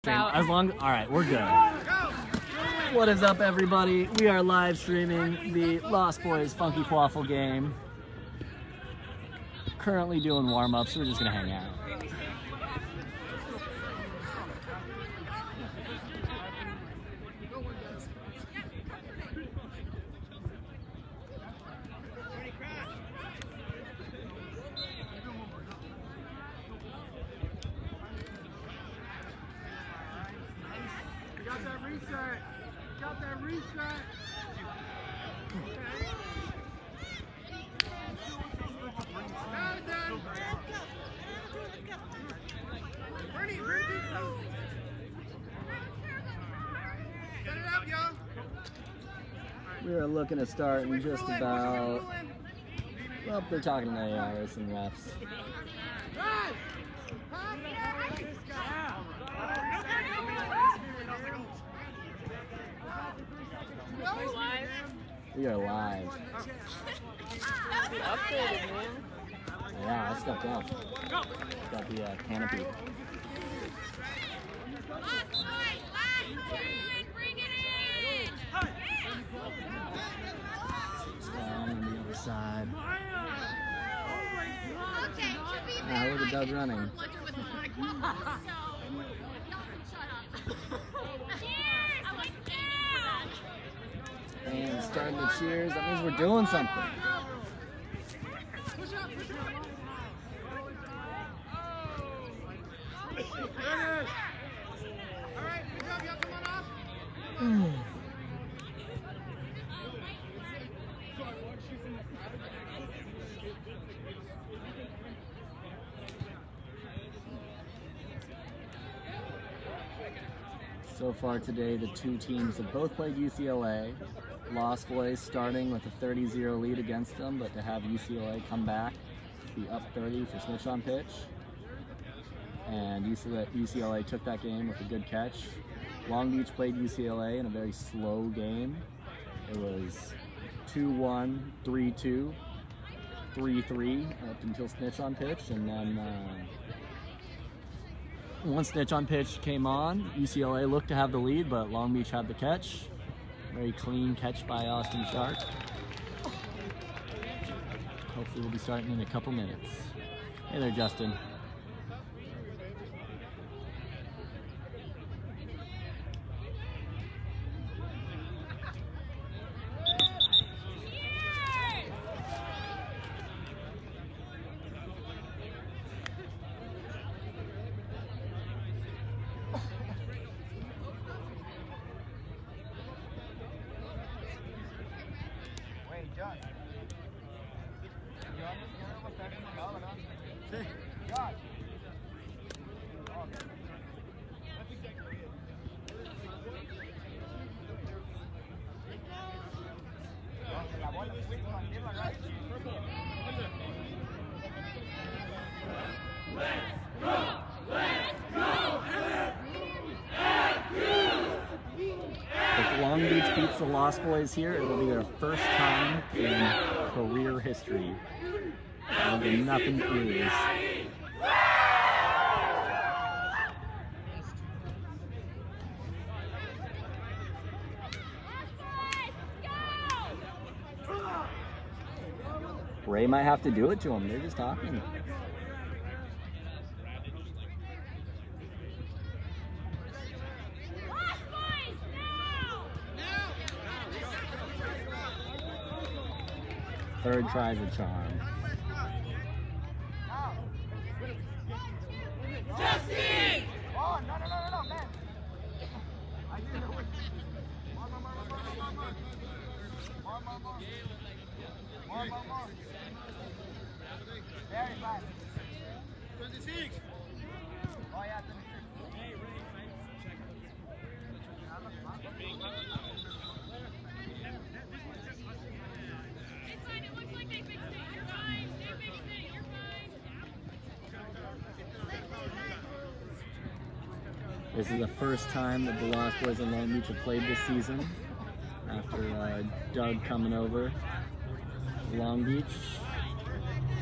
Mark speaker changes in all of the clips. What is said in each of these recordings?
Speaker 1: As long, all right, we're good. What is up, everybody? We are live streaming the Lost Boys Funky Quaffle game. Currently doing warm-ups, so we're just gonna hang out.
Speaker 2: Got that reset.
Speaker 1: We are looking to start in just about, well, they're talking to ARs and refs. We are live. Yeah, I stepped up. Got the canopy. Down on the other side. Ah, look at Doug running. And starting the cheers, that means we're doing something. So far today, the two teams have both played UCLA. Lost Boys starting with a 30-0 lead against them, but to have UCLA come back, be up 30 for snitch on pitch. And UCLA took that game with a good catch. Long Beach played UCLA in a very slow game. It was 2-1, 3-2, 3-3 up until snitch on pitch, and then once snitch on pitch came on, UCLA looked to have the lead, but Long Beach had the catch. Very clean catch by Austin Sharp. Hopefully we'll be starting in a couple minutes. Hey there, Justin. If Long Beach beats the Lost Boys here, it'll be their first time in career history. It'll be nothing to lose. Ray might have to do it to him. They're just talking. Third tries a charm.
Speaker 2: Justin! Oh, no, man. More. Very fast. 26. Oh, yeah, 26.
Speaker 1: This is the first time that the Lost Boys and Long Beach have played this season after Doug coming over to Long Beach.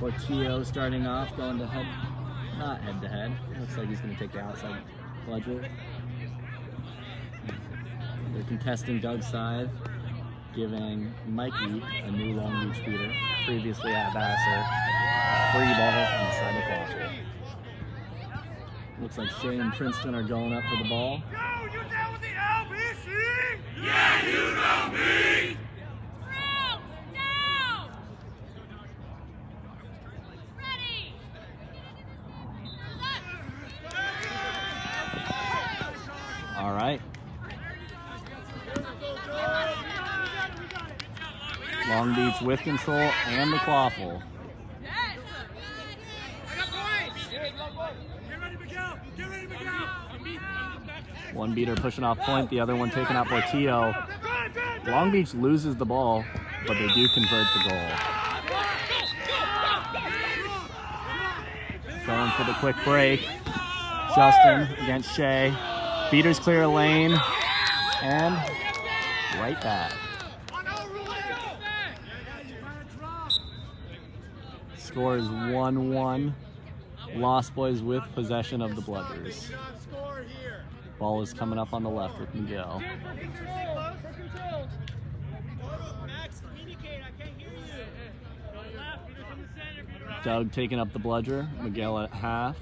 Speaker 1: Portillo starting off, going to not head to head. Looks like he's going to take the outside bludger. They're contesting Doug's side, giving Mikey, a new Long Beach beater, previously at Vassar, a free ball on the side of Quaffles. Looks like Shea and Princeton are going up for the ball.
Speaker 2: Yo, you down with the LBC? Yeah, you know me!
Speaker 3: Down! Ready!
Speaker 1: All right. Long Beach with control and the Quaffle. One beater pushing off point, the other one taking out Portillo. Long Beach loses the ball, but they do convert the goal. Going for the quick break. Justin against Shea. Beaters clear a lane. And right back. Score is 1-1. Lost Boys with possession of the Bludgers. Ball is coming up on the left with Miguel. Doug taking up the bludger. Miguel at half.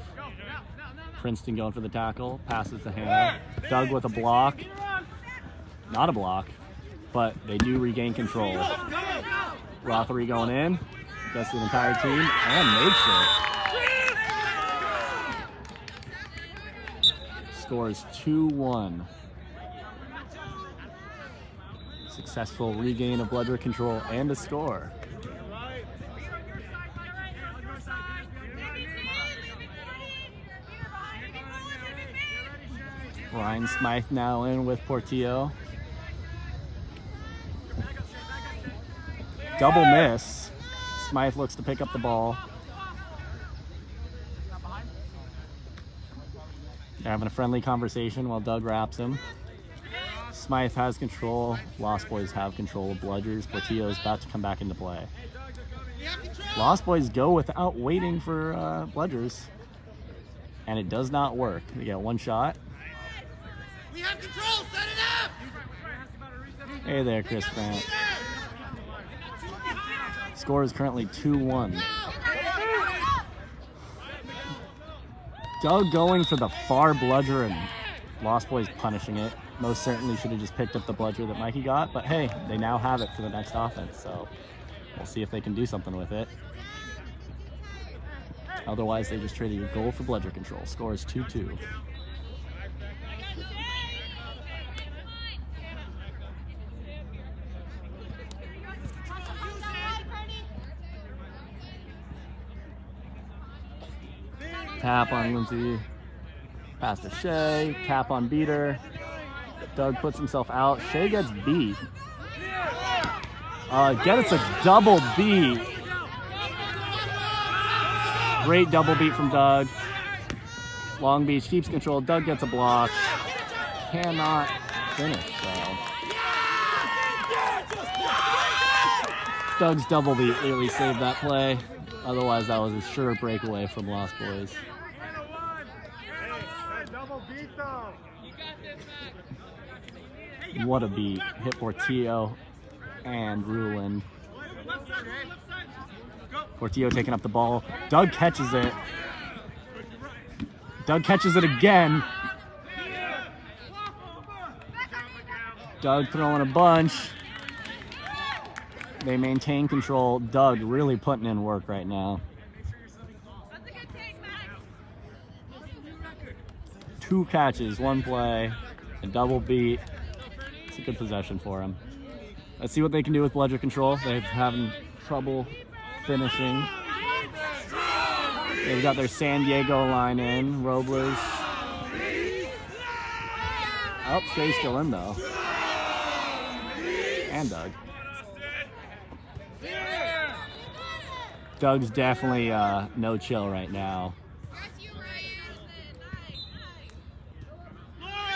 Speaker 1: Princeton going for the tackle. Passes to Hannah. Doug with a block. Not a block, but they do regain control. Rothery going in. Gets the entire team and makes it. Score is 2-1. Successful regain of bludger control and a score. Ryan Smythe now in with Portillo. Double miss. Smythe looks to pick up the ball. They're having a friendly conversation while Doug wraps him. Smythe has control. Lost Boys have control of bludgers. Portillo is about to come back into play. Lost Boys go without waiting for bludgers. And it does not work. They get one shot.
Speaker 2: We have control, set it up!
Speaker 1: Hey there, Chris Grant. Score is currently 2-1. Doug going for the far bludger and Lost Boys punishing it. Most certainly should have just picked up the bludger that Mikey got, but hey, they now have it for the next offense, so we'll see if they can do something with it. Otherwise, they just traded a goal for bludger control. Score is 2-2. Tap on Lindsay, pass to Shea, tap on Beater. Doug puts himself out. Shea gets beat. Gets a double beat. Great double beat from Doug. Long Beach keeps control. Doug gets a block. Cannot finish, though. Doug's double beat really saved that play. Otherwise, that was a sure breakaway from Lost Boys. What a beat. Hit Portillo and Ruland. Portillo taking up the ball. Doug catches it. Doug catches it again. Doug throwing a bunch. They maintain control. Doug really putting in work right now. 2 catches, 1 play, a double beat. It's a good possession for him. Let's see what they can do with bludger control. They're having trouble finishing. They've got their San Diego line in. Robles. Oh, Shea's still in though. And Doug. Doug's definitely no chill right now.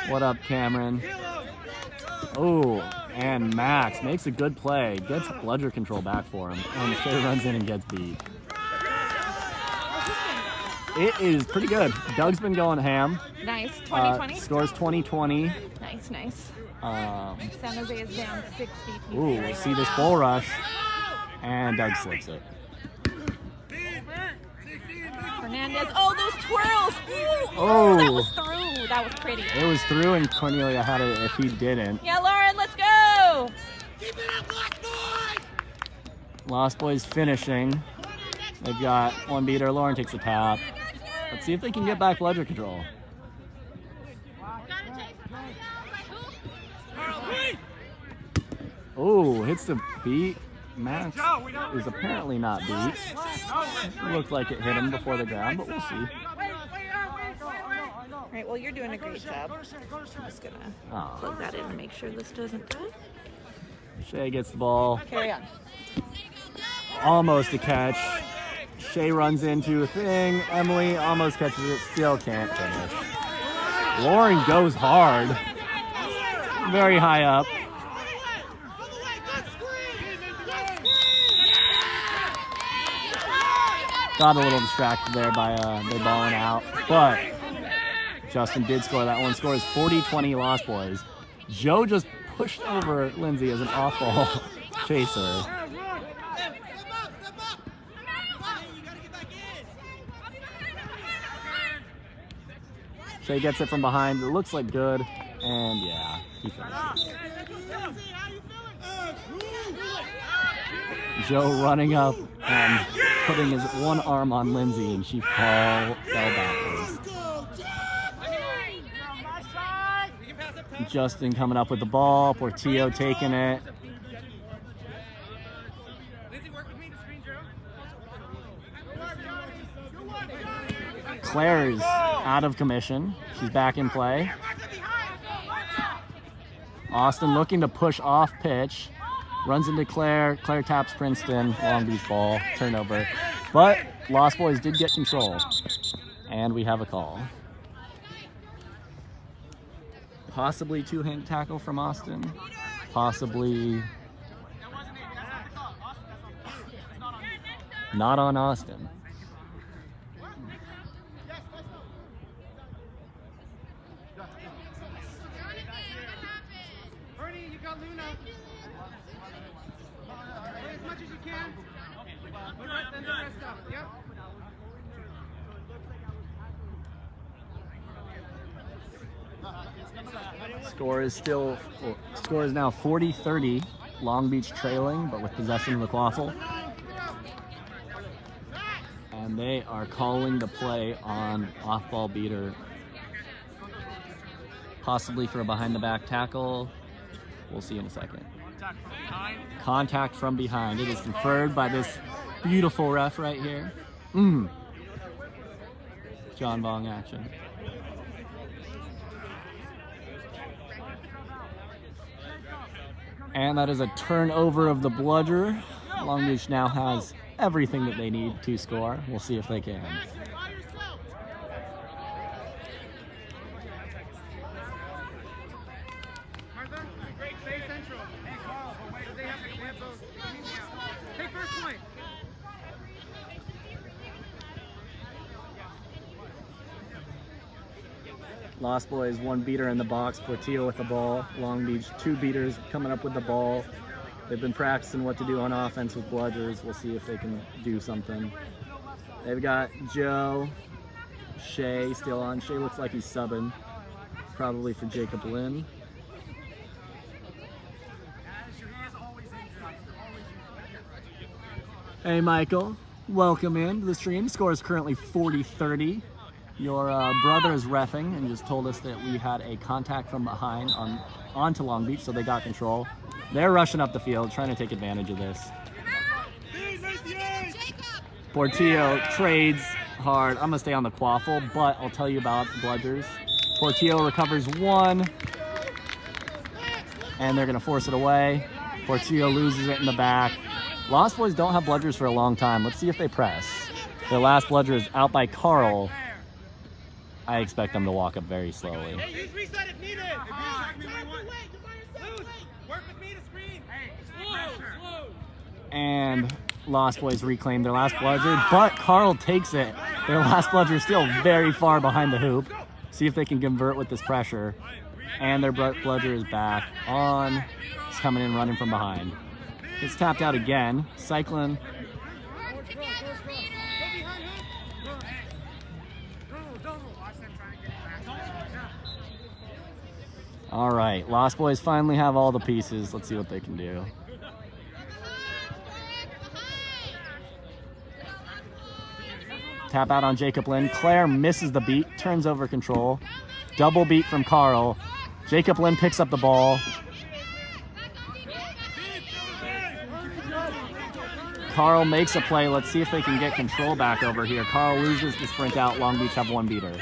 Speaker 1: What up, Cameron? Oh, and Max makes a good play. Gets bludger control back for him. And Shea runs in and gets beat. It is pretty good. Doug's been going ham.
Speaker 3: Nice. 20-20.
Speaker 1: Scores 20-20.
Speaker 3: Nice, nice. San Jose is down 60.
Speaker 1: Ooh, we see this bull rush. And Doug slips it.
Speaker 3: Hernandez. Oh, those twirls. Ooh,
Speaker 1: Oh.
Speaker 3: That was through. That was pretty.
Speaker 1: It was through, and Cornelia had it if he didn't.
Speaker 3: Yeah, Lauren, let's go.
Speaker 2: Keep it up, Lost Boys!
Speaker 1: Lost Boys finishing. They've got one beater. Lauren takes a tap. Let's see if they can get back bludger control. Oh, hits the beat. Max is apparently not beat. It looked like it hit him before the ground, but we'll see.
Speaker 3: All right, well, you're doing a great job. I'm just going to plug that in and make sure this doesn't die.
Speaker 1: Shea gets the ball.
Speaker 3: Carry on.
Speaker 1: Almost a catch. Shea runs into a thing. Emily almost catches it. Still can't finish. Lauren goes hard. Very high up. Got a little distracted there by they balling out. But Justin did score that one. Scores 40-20 Lost Boys. Joe just pushed over Lindsay as an off-ball chaser. Shea gets it from behind. It looks like good. And yeah, he finishes. Joe running up and putting his one arm on Lindsay, and she fell backwards. Justin coming up with the ball. Portillo taking it. Claire's out of commission. She's back in play. Austin looking to push off pitch. Runs into Claire. Claire taps Princeton. Long Beach ball. Turnover. But Lost Boys did get control. And we have a call. Possibly two-hand tackle from Austin. Possibly not on Austin. Score is now 40-30. Long Beach trailing, but with possession of the Quaffle. And they are calling the play on off-ball beater. Possibly for a behind-the-back tackle. We'll see in a second. Contact from behind. It is conferred by this beautiful ref right here. John Bong action. And that is a turnover of the bludger. Long Beach now has everything that they need to score. We'll see if they can. Lost Boys, one beater in the box. Portillo with the ball. Long Beach, two beaters coming up with the ball. They've been practicing what to do on offense with bludgers. We'll see if they can do something. They've got Joe, Shea still on. Shea looks like he's subbing, probably for Jacob Lynn. Hey Michael, welcome in to the stream. Score is currently 40-30. Your brother is reffing and just told us that we had a contact from behind onto Long Beach, so they got control. They're rushing up the field, trying to take advantage of this. Portillo trades hard. I'm going to stay on the Quaffle, but I'll tell you about bludgers. Portillo recovers one, and they're going to force it away. Portillo loses it in the back. Lost Boys don't have bludgers for a long time. Let's see if they press. Their last bludger is out by Carl. I expect them to walk up very slowly.
Speaker 2: Hey, use reset if needed. Work with me to screen. Hey,
Speaker 1: and Lost Boys reclaim their last bludger, but Carl takes it. Their last bludger is still very far behind the hoop. See if they can convert with this pressure. And their bludger is back on. It's coming in, running from behind. It's tapped out again. Cycling. All right, Lost Boys finally have all the pieces. Let's see what they can do. Tap out on Jacob Lynn. Claire misses the beat, turns over control. Double beat from Carl. Jacob Lynn picks up the ball. Carl makes a play. Let's see if they can get control back over here. Carl loses the sprint out. Long Beach have one beater.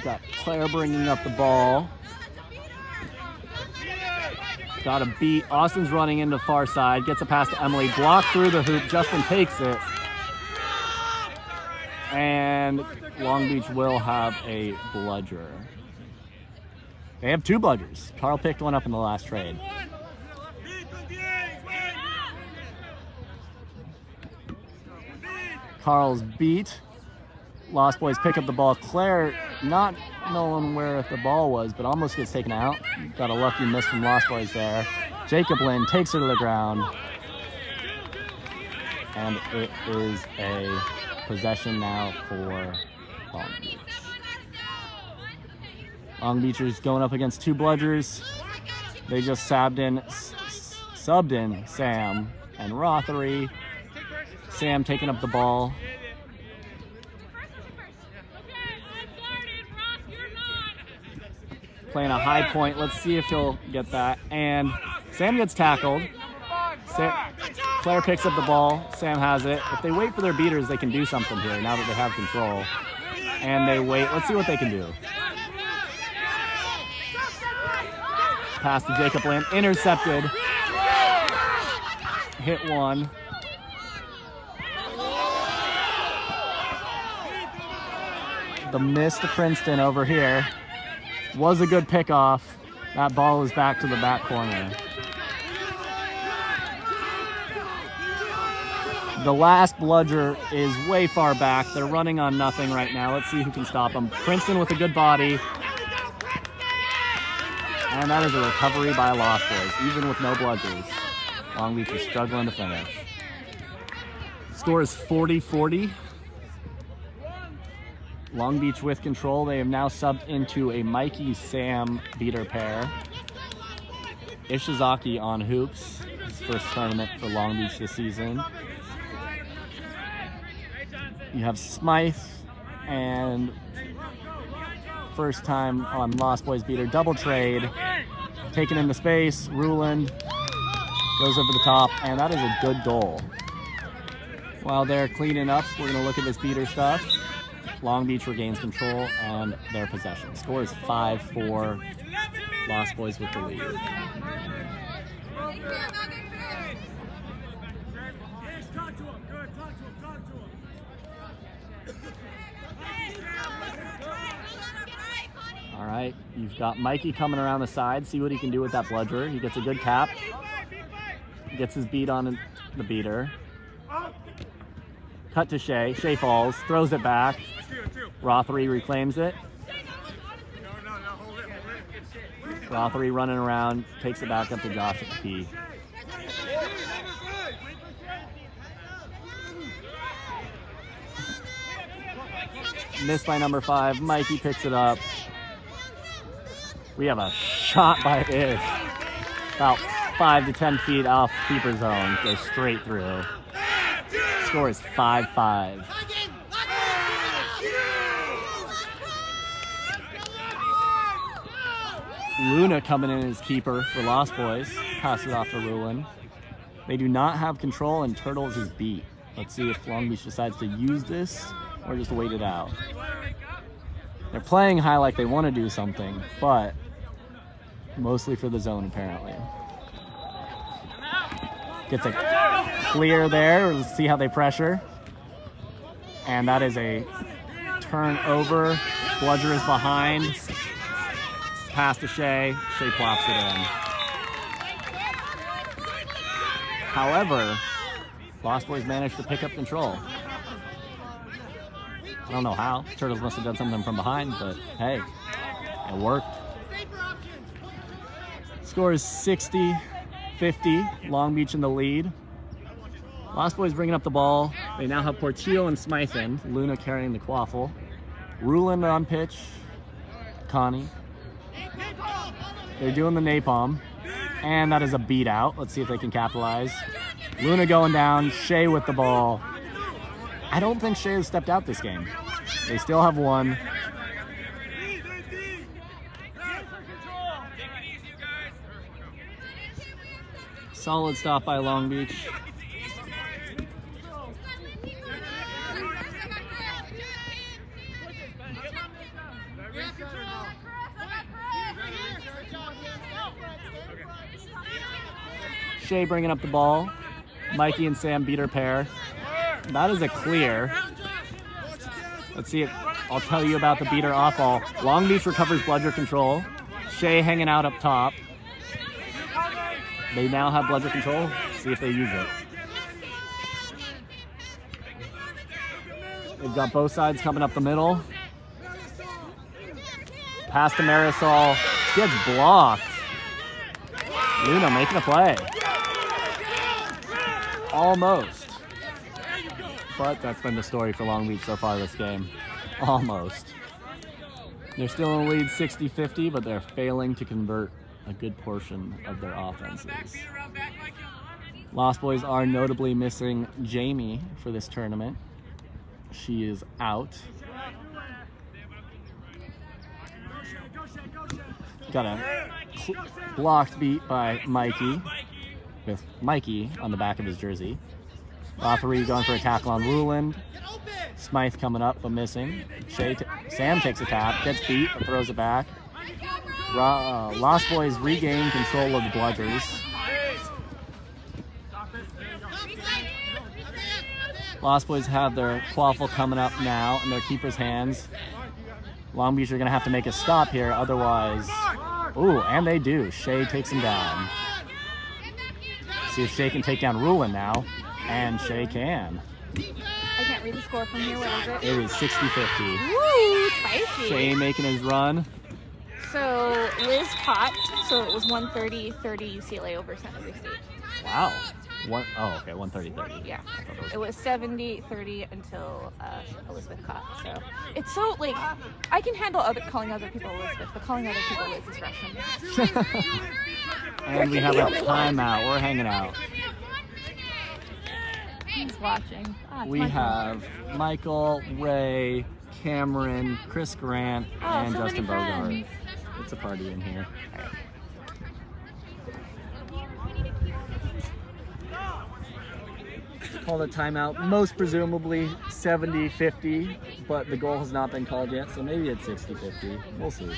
Speaker 1: Got Claire bringing up the ball. Got a beat. Austin's running into far side. Gets a pass to Emily. Blocked through the hoop. Justin takes it. And Long Beach will have a bludger. They have two bludgers. Carl picked one up in the last trade. Carl's beat. Lost Boys pick up the ball. Claire not knowing where the ball was, but almost gets taken out. Got a lucky miss from Lost Boys there. Jacob Lynn takes her to the ground. And it is a possession now for Long Beach. Long Beachers going up against two bludgers. They just subbed in Sam and Rothery. Sam taking up the ball. Playing a high point. Let's see if he'll get that. And Sam gets tackled. Claire picks up the ball. Sam has it. If they wait for their beaters, they can do something here now that they have control. And they wait. Let's see what they can do. Pass to Jacob Lynn. Intercepted. Hit one. The miss to Princeton over here. Was a good pickoff. That ball is back to the back corner. The last bludger is way far back. They're running on nothing right now. Let's see who can stop them. Princeton with a good body. And that is a recovery by Lost Boys, even with no bludgers. Long Beach is struggling to finish. Score is 40-40. Long Beach with control. They have now subbed into a Mikey-Sam beater pair. Ishizaki on hoops. His first tournament for Long Beach this season. You have Smythe and first time on Lost Boys beater. Double trade. Taken into space. Ruland goes over the top. And that is a good goal. While they're cleaning up, we're going to look at this beater stuff. Long Beach regains control and their possession. Score is 5-4. Lost Boys with the lead. All right, you've got Mikey coming around the side. See what he can do with that bludger. He gets a good tap. Gets his beat on the beater. Cut to Shea. Shea falls, throws it back. Rothery reclaims it. Rothery running around, takes it back up to Josh at the key. Missed by number 5. Mikey picks it up. We have a shot by Ish. About 5 to 10 feet off keeper zone. Goes straight through. Score is 5-5. Luna coming in as keeper for Lost Boys. Pass it off to Ruland. They do not have control and Turtles is beat. Let's see if Long Beach decides to use this or just wait it out. They're playing high like they want to do something, but mostly for the zone apparently. Gets a clear there. Let's see how they pressure. And that is a turnover. Bludger is behind. Pass to Shea. Shea plops it in. However, Lost Boys managed to pick up control. I don't know how. Turtles must have done something from behind, but hey, it worked. Score is 60-50. Long Beach in the lead. Lost Boys bringing up the ball. They now have Portillo and Smythe in. Luna carrying the Quaffle. Ruland on pitch. Connie. They're doing the napalm. And that is a beat out. Let's see if they can capitalize. Luna going down. Shea with the ball. I don't think Shea has stepped out this game. They still have one. Solid stop by Long Beach. Shea bringing up the ball. Mikey and Sam beat her pair. That is a clear. Let's see it. I'll tell you about the beater off ball. Long Beach recovers bludger control. Shea hanging out up top. They now have bludger control. See if they use it. They've got both sides coming up the middle. Pass to Marisol. Gets blocked. Luna making a play. Almost. But that's been the story for Long Beach so far this game. Almost. They're still in the lead 60-50, but they're failing to convert a good portion of their offenses. Lost Boys are notably missing Jamie for this tournament. She is out. Got a blocked beat by Mikey, with Mikey on the back of his jersey. Rothery going for a tackle on Ruland. Smythe coming up but missing. Sam takes a tap, gets beat, but throws it back. Lost Boys regain control of the bludgers. Lost Boys have their Quaffle coming up now in their keeper's hands. Long Beach are going to have to make a stop here, otherwise... Ooh, and they do. Shea takes him down. See if Shea can take down Ruland now. And Shea can.
Speaker 3: I can't read the score from here. What is it?
Speaker 1: It is 60-50.
Speaker 3: Woo, spicy.
Speaker 1: Shea making his run.
Speaker 3: So Liz caught, so it was 130-30 UCLA over San Jose State.
Speaker 1: Wow. Oh, okay, 130-30.
Speaker 3: Yeah. It was 70-30 until Elizabeth caught. So it's so, like, I can handle calling other people Elizabeth, but calling other people Liz is rough.
Speaker 1: And we have a timeout. We're hanging out.
Speaker 3: He's watching.
Speaker 1: We have Michael, Ray, Cameron, Chris Grant, and
Speaker 3: so
Speaker 1: Justin Bogart.
Speaker 3: friends.
Speaker 1: It's a party in here. Called a timeout, most presumably 70-50, but the goal has not been called yet, so maybe it's 60-50. We'll see.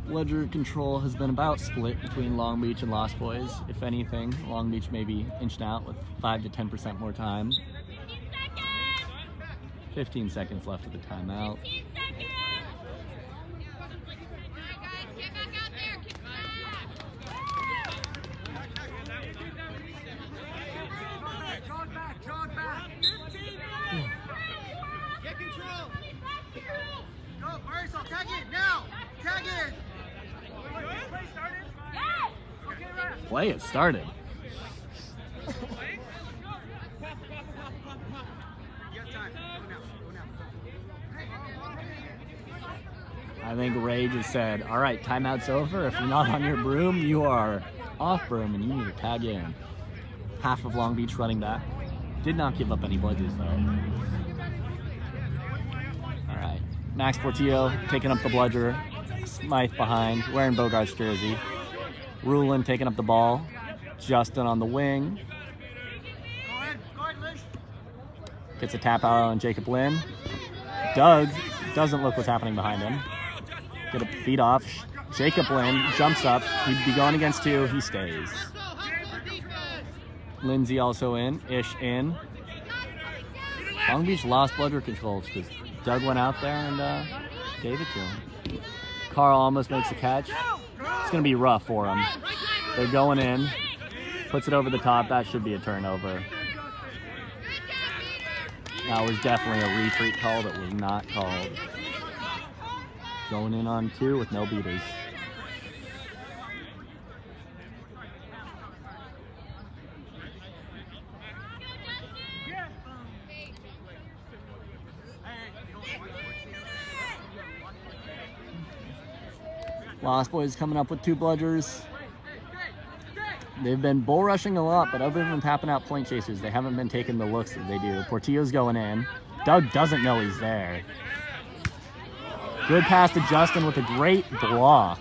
Speaker 1: Bludger control has been about split between Long Beach and Lost Boys. If anything, Long Beach may be inched out with 5 to 10% more time. 15 seconds left of the timeout.
Speaker 2: Get control. Go, Marisol, tag in now. Tag in. Play started? Yes. Okay, right.
Speaker 1: Play it started. I think Ray just said, all right, timeout's over. If you're not on your broom, you are off broom and you need to tag in. Half of Long Beach running back. Did not give up any bludgers though. All right, Max Portillo taking up the bludger. Smythe behind, wearing Bogart's jersey. Ruland taking up the ball. Justin on the wing. Gets a tap out on Jacob Lynn. Doug doesn't look what's happening behind him. Get a beat off. Jacob Lynn jumps up. He'd be going against two. He stays. Lindsay also in. Ish in. Long Beach lost bludger control because Doug went out there and gave it to him. Carl almost makes a catch. It's going to be rough for him. They're going in. Puts it over the top. That should be a turnover. That was definitely a retreat call that was not called. Going in on 2 with no beaters. Lost Boys coming up with 2 bludgers. They've been bull rushing a lot, but other than tapping out point chasers, they haven't been taking the looks that they do. Portillo's going in. Doug doesn't know he's there. Good pass to Justin with a great block.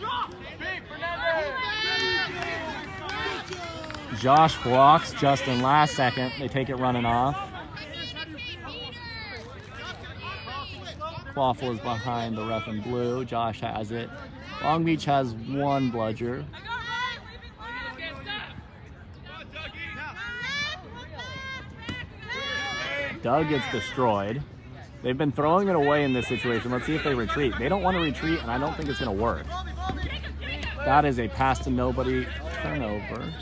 Speaker 1: Josh blocks Justin last second. They take it running off. Quaffles behind the ref in blue. Josh has it. Long Beach has 1 bludger. Doug gets destroyed. They've been throwing it away in this situation. Let's see if they retreat. They don't want to retreat, and I don't think it's going to work. That is a pass to nobody turnover.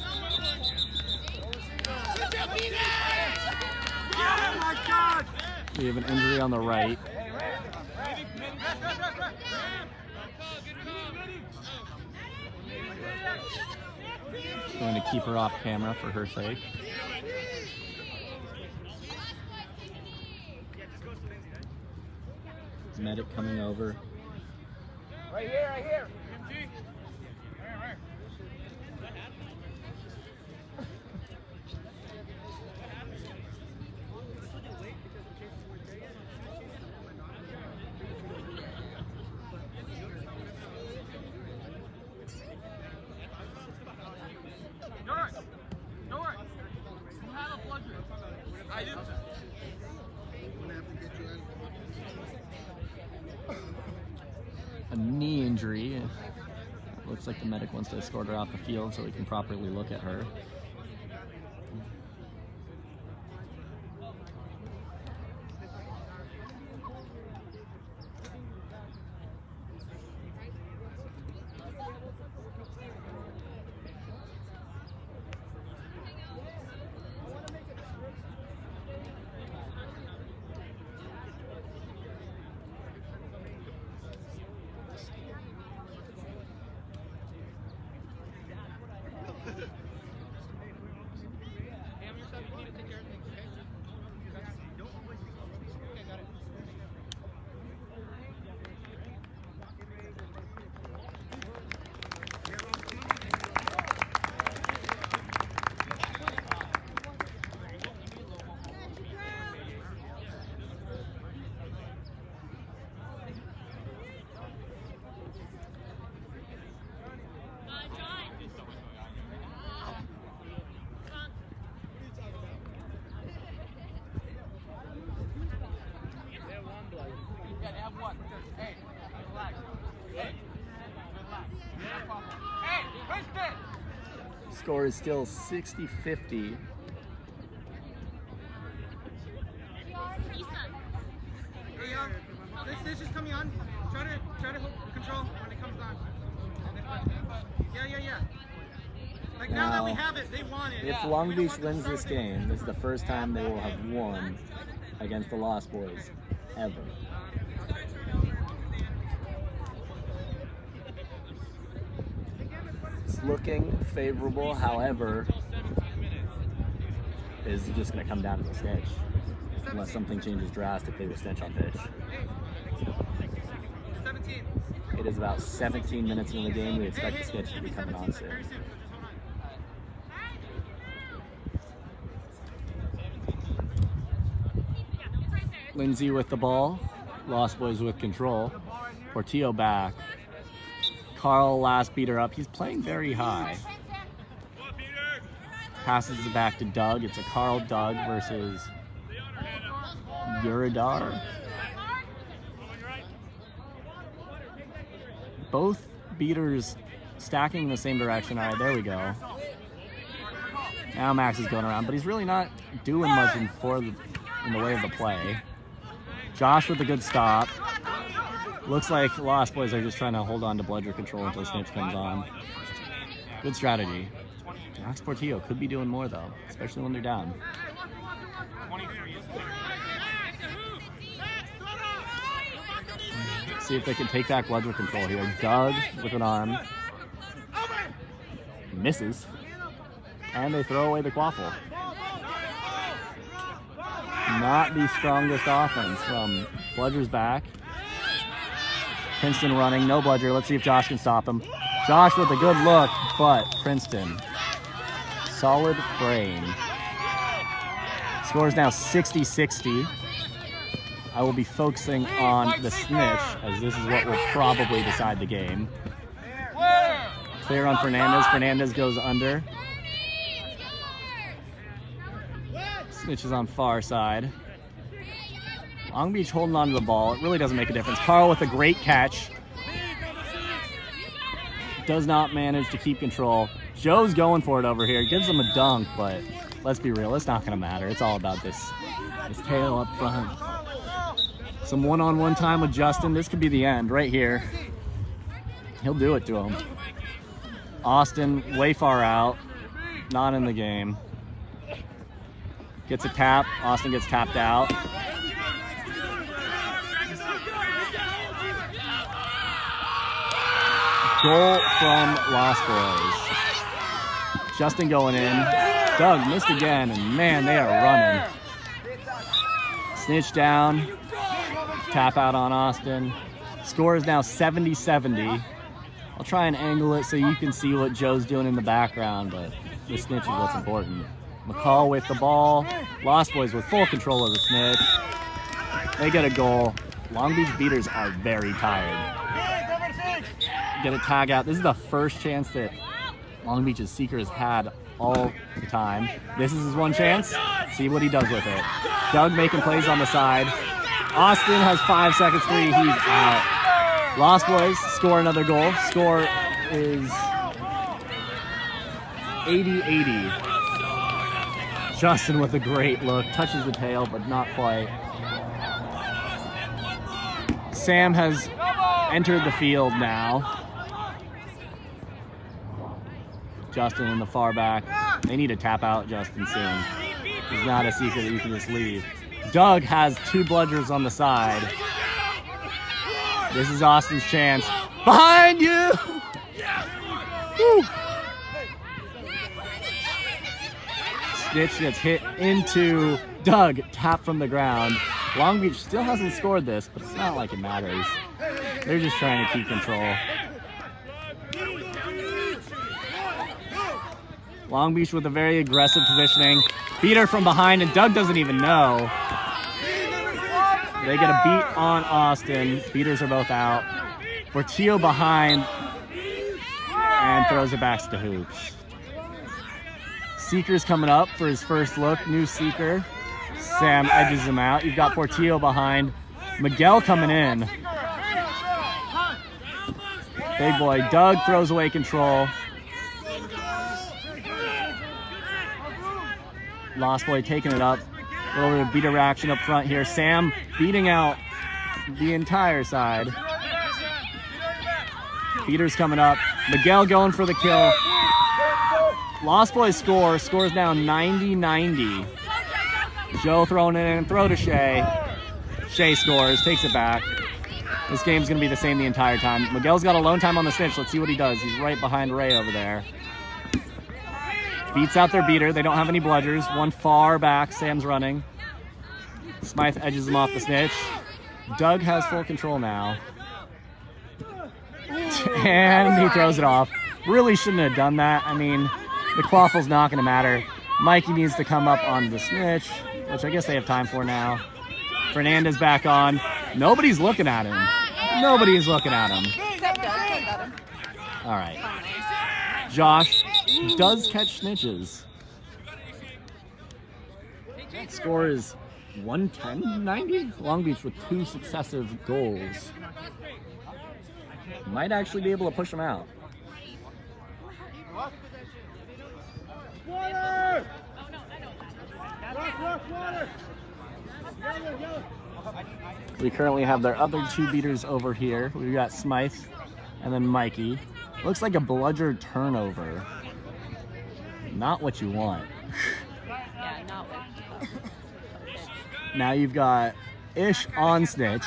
Speaker 1: We have an injury on the right. Going to keep her off camera for her sake. Medic coming over.
Speaker 2: Right here, right here.
Speaker 1: A knee injury. Looks like the medic wants to escort her off the field so we can properly look at her. Score is still 60-50.
Speaker 2: This is coming on. Try to hold control when it comes on. Yeah. Like now that we have it, they want it.
Speaker 1: If Long Beach wins this game, this is the first time they will have won against the Lost Boys ever. It's looking favorable, however, is just going to come down to the snitch. Unless something changes drastically with snitch on pitch.
Speaker 2: 17.
Speaker 1: It is about 17 minutes into the game. We expect the snitch to be coming on soon. Lindsay with the ball. Lost Boys with control. Portillo back. Carl last beater up. He's playing very high. Passes it back to Doug. It's a Carl Doug versus Uridar. Both beaters stacking in the same direction. All right, there we go. Now Max is going around, but he's really not doing much in the way of the play. Josh with a good stop. Looks like Lost Boys are just trying to hold on to bludger control until Snitch comes on. Good strategy. Max Portillo could be doing more though, especially when they're down. See if they can take back bludger control here. Doug with an arm. Misses. And they throw away the quaffle. Not the strongest offense from Bludger's back. Princeton running, no Bludger. Let's see if Josh can stop him. Josh with a good look, but Princeton. Solid frame. Score is now 60-60. I will be focusing on the snitch, as this is what will probably decide the game. Clear on Fernandez. Fernandez goes under. Snitch is on far side. Long Beach holding on to the ball. It really doesn't make a difference. Carl with a great catch. Does not manage to keep control. Joe's going for it over here. Gives him a dunk, but let's be real. It's not going to matter. It's all about this tail up front. Some one-on-one time with Justin. This could be the end right here. He'll do it to him. Austin way far out. Not in the game. Gets a tap. Austin gets tapped out. Goal from Lost Boys. Justin going in. Doug missed again, and man, they are running. Snitch down. Tap out on Austin. Score is now 70-70. I'll try and angle it so you can see what Joe's doing in the background, but the snitch is what's important. McCall with the ball. Lost Boys with full control of the snitch. They get a goal. Long Beach Beaters are very tired. Get a tag out. This is the first chance that Long Beach's seeker has had all the time. This is his one chance. See what he does with it. Doug making plays on the side. Austin has 5 seconds free. He's out. Lost Boys score another goal. Score is 80-80. Justin with a great look. Touches the tail, but not quite. Sam has entered the field now. Justin in the far back. They need to tap out Justin soon. He's not a seeker that you can just leave. Doug has 2 bludgers on the side. This is Austin's chance. Behind you! Woo. Snitch gets hit into Doug, tap from the ground. Long Beach still hasn't scored this, but it's not like it matters. They're just trying to keep control. Long Beach with a very aggressive positioning. Beater from behind, and Doug doesn't even know. They get a beat on Austin. Beaters are both out. Portillo behind and throws it back to hoops. Seeker's coming up for his first look. New seeker. Sam edges him out. You've got Portillo behind. Miguel coming in. Big boy. Doug throws away control. Lost Boy taking it up. A little bit of beater action up front here. Sam beating out the entire side. Beater's coming up. Miguel going for the kill. Lost Boys score. Scores now 90-90. Joe throwing it in. Throw to Shea. Shea scores. Takes it back. This game's going to be the same the entire time. Miguel's got alone time on the snitch. Let's see what he does. He's right behind Ray over there. Beats out their beater. They don't have any bludgers. One far back. Sam's running. Smythe edges him off the snitch. Doug has full control now. And he throws it off. Really shouldn't have done that. I mean, the quaffle's not going to matter. Mikey needs to come up on the snitch, which I guess they have time for now. Fernandez back on. Nobody's looking at him. Nobody is looking at him. All right. Josh does catch snitches. Score is 110-90. Long Beach with 2 successive goals. Might actually be able to push them out. We currently have their other two beaters over here. We've got Smythe and then Mikey. Looks like a bludger turnover. Not what you want.
Speaker 3: Yeah, not what.
Speaker 1: Now you've got Ish on snitch.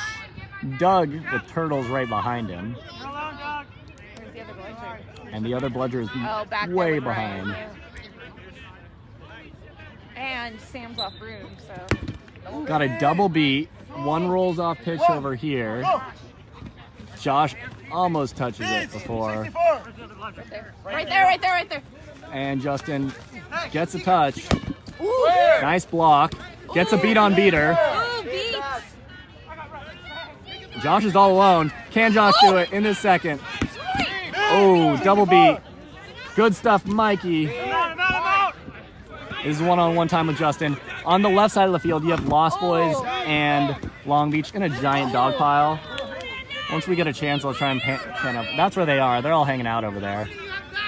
Speaker 1: Doug with turtles right behind him.
Speaker 3: Where's the other bludger?
Speaker 1: And the other bludger is
Speaker 3: Back
Speaker 1: way
Speaker 3: there,
Speaker 1: behind.
Speaker 3: right. And Sam's off room, so.
Speaker 1: Got a double beat. One rolls off pitch over here. Josh almost touches it before.
Speaker 3: Right there.
Speaker 1: And Justin gets a touch.
Speaker 3: Ooh.
Speaker 1: Nice block. Gets a beat on beater.
Speaker 3: Ooh, beats.
Speaker 1: Josh is all alone. Can Josh do it in this second? Oh, double beat. Good stuff, Mikey. This is one-on-one time with Justin. On the left side of the field, you have Lost Boys and Long Beach in a giant dog pile. Once we get a chance, I'll try and pan up. That's where they are. They're all hanging out over there.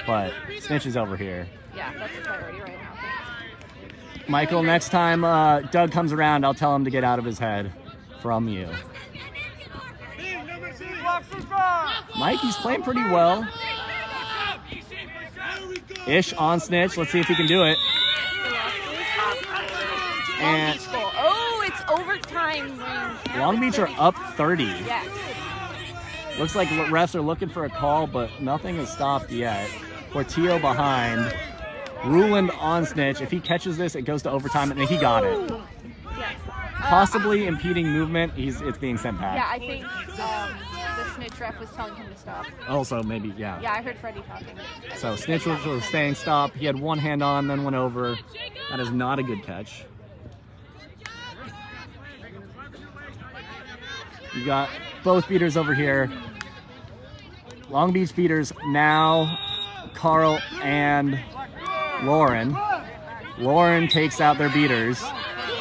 Speaker 1: But Snitch is over here.
Speaker 3: Yeah, that's a priority right now.
Speaker 1: Michael, next time Doug comes around, I'll tell him to get out of his head from you. Mikey's playing pretty well. Ish on Snitch. Let's see if he can do it. And
Speaker 3: oh, it's overtime.
Speaker 1: Long Beach are up 30.
Speaker 3: Yes.
Speaker 1: Looks like refs are looking for a call, but nothing has stopped yet. Portillo behind. Ruland on Snitch. If he catches this, it goes to overtime, and he got it.
Speaker 3: Yes.
Speaker 1: Possibly impeding movement. It's being sent back.
Speaker 3: Yeah, I think the Snitch ref was telling him to stop.
Speaker 1: Also, maybe, yeah.
Speaker 3: Yeah, I heard Freddie talking.
Speaker 1: So Snitch was saying stop. He had one hand on, then went over. That is not a good catch. You got both beaters over here. Long Beach beaters now. Carl and Lauren. Lauren takes out their beaters.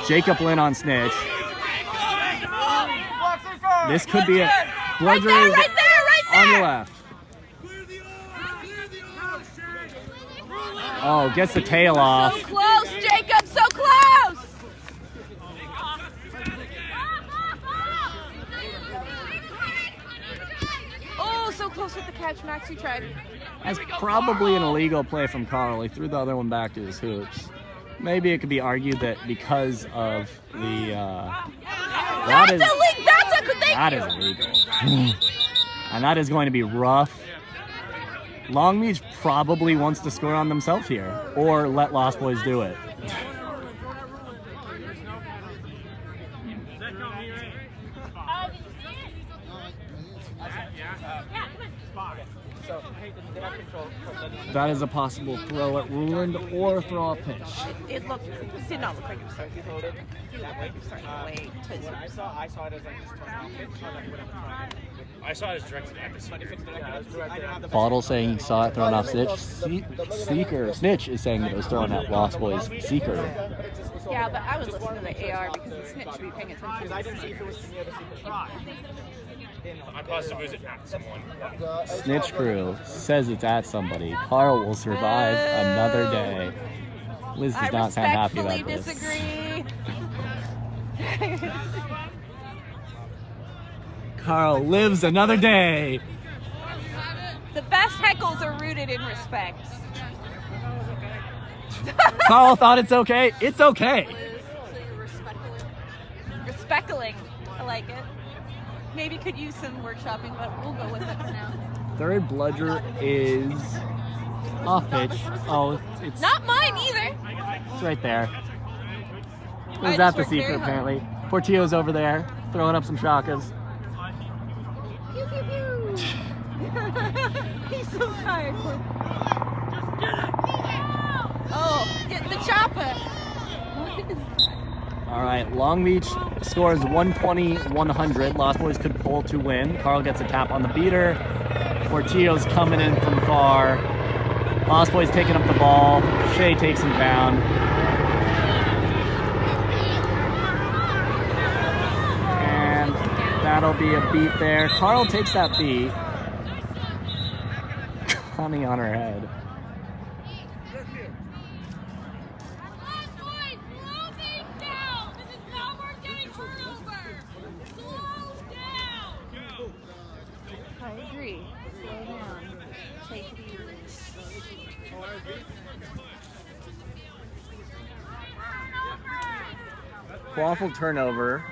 Speaker 1: Jacob Lynn on Snitch. This could be it. Bludger
Speaker 3: Right there!
Speaker 1: on your left. Oh, gets the tail off.
Speaker 3: So close, Jacob, so close! Oh, so close with the catch, Max, you tried.
Speaker 1: That's probably an illegal play from Carl. He threw the other one back to his hoops. Maybe it could be argued that because of the that is illegal. And that is going to be rough. Long Beach probably wants to score on themselves here, or let Lost Boys do it. That is a possible throw at Ruland or throw a pitch.
Speaker 3: It did not look like it was starting to wait.
Speaker 4: I saw it as like just turn off pitch. I saw it as directed at the Seeker.
Speaker 1: Bottle saying he saw it thrown off Snitch. Snitch is saying that it was thrown at Lost Boys Seeker.
Speaker 3: Yeah, but I was listening to the AR because the Snitch should be paying attention to
Speaker 4: I didn't see if it was near the Seeker. I'm positive it was at someone.
Speaker 1: Snitch crew says it's at somebody. Carl will survive another day. Liz does not sound happy about this.
Speaker 3: Disagree.
Speaker 1: Carl lives another day.
Speaker 3: The best heckles are rooted in respect.
Speaker 1: Carl thought it's okay. It's okay.
Speaker 3: Respectling. I like it. Maybe could use some workshopping, but we'll go with it for now.
Speaker 1: Third bludger is off pitch. Oh, it's
Speaker 3: Not mine either.
Speaker 1: It's right there. It
Speaker 3: I
Speaker 1: was
Speaker 3: just
Speaker 1: at the
Speaker 3: worked very
Speaker 1: Seeker
Speaker 3: hard.
Speaker 1: apparently. Portillo's over there throwing up some shakas.
Speaker 3: Pew, pew, pew. He's so tired. Oh, get the chopper. What is that?
Speaker 1: All right, Long Beach scores 120-100. Lost Boys could pull to win. Carl gets a tap on the beater. Portillo's coming in from far. Lost Boys taking up the ball. Shea takes him down. And that'll be a beat there. Carl takes that beat. Honey on her head.
Speaker 3: 3. Slow down. Take it easy.
Speaker 1: Quaffle turnover.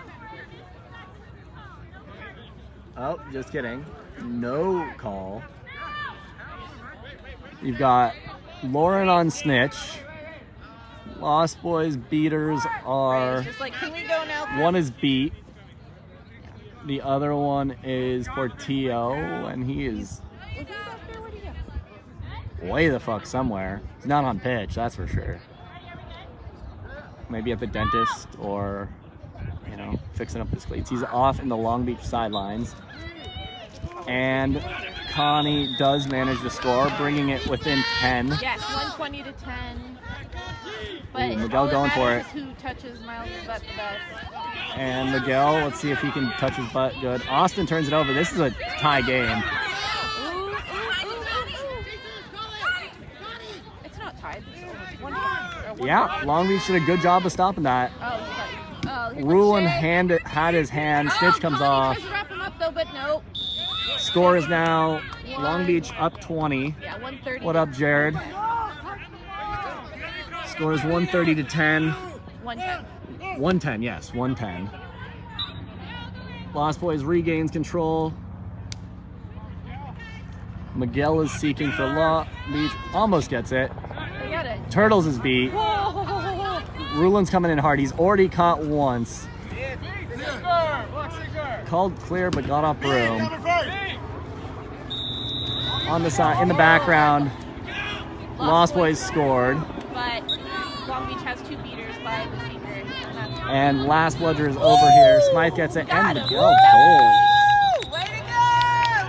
Speaker 1: Oh, just kidding. No call. You've got Lauren on snitch. Lost Boys beaters are...
Speaker 3: Just like, can we go now?
Speaker 1: One is beat. The other one is Portillo, and he is
Speaker 3: Where'd he go?
Speaker 1: way the fuck somewhere. He's not on pitch, that's for sure. Maybe at the dentist or, you know, fixing up his cleats. He's off in the Long Beach sidelines. And Connie does manage to score, bringing it within 10.
Speaker 3: Yes, 120 to 10. But
Speaker 1: Ooh, Miguel
Speaker 3: all that
Speaker 1: going for
Speaker 3: matters
Speaker 1: it.
Speaker 3: is who touches Miles' butt the best.
Speaker 1: And Miguel, let's see if he can touch his butt good. Austin turns it over. This is a tie game.
Speaker 3: Ooh, ooh, ooh, ooh. It's not tied. It's one point. Or one
Speaker 1: Yeah,
Speaker 3: point.
Speaker 1: Long Beach did a good job of stopping that.
Speaker 3: He
Speaker 1: Rulon
Speaker 3: went shit.
Speaker 1: had his hand. Stitch comes
Speaker 3: Connie
Speaker 1: off.
Speaker 3: tries to wrap him up though, but nope.
Speaker 1: Score is now Long Beach up 20.
Speaker 3: Yeah, 130.
Speaker 1: What up, Jared? Score is 130 to 10.
Speaker 3: 110.
Speaker 1: 110, yes, 110. Lost Boys regains control. Miguel is seeking for Long Beach. Almost gets it.
Speaker 3: They got it.
Speaker 1: Turtles is beat.
Speaker 3: Whoa.
Speaker 1: Rulin's coming in hard. He's already caught once. Called clear, but got off broom. On the side, in the background, Lost Boys scored.
Speaker 3: But Long Beach has 2 beaters by the secret.
Speaker 1: And Last Bludger is over here. Smythe gets it, and
Speaker 3: Got him.
Speaker 1: Miguel goal.
Speaker 3: Way to go,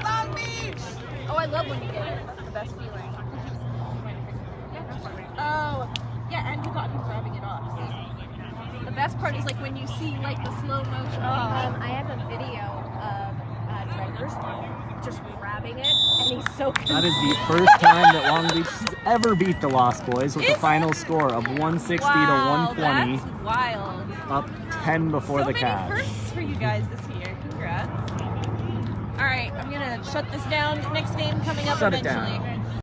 Speaker 3: Long Beach! Oh, I love when you get it. That's the best feeling. Oh, yeah, and you got him grabbing it off. The best part is like when you see like the slow motion.
Speaker 5: I have a video of Drivers just grabbing it, and he's so
Speaker 1: That is the first time that Long Beach has ever beat the Lost Boys with a final score of 160
Speaker 3: Wow,
Speaker 1: to 120.
Speaker 3: that's wild.
Speaker 1: Up 10 before
Speaker 3: So
Speaker 1: the
Speaker 3: many
Speaker 1: catch.
Speaker 3: firsts for you guys this year. Congrats. All right, I'm gonna shut this down. Next game coming up
Speaker 1: Shut it
Speaker 3: eventually.
Speaker 1: down.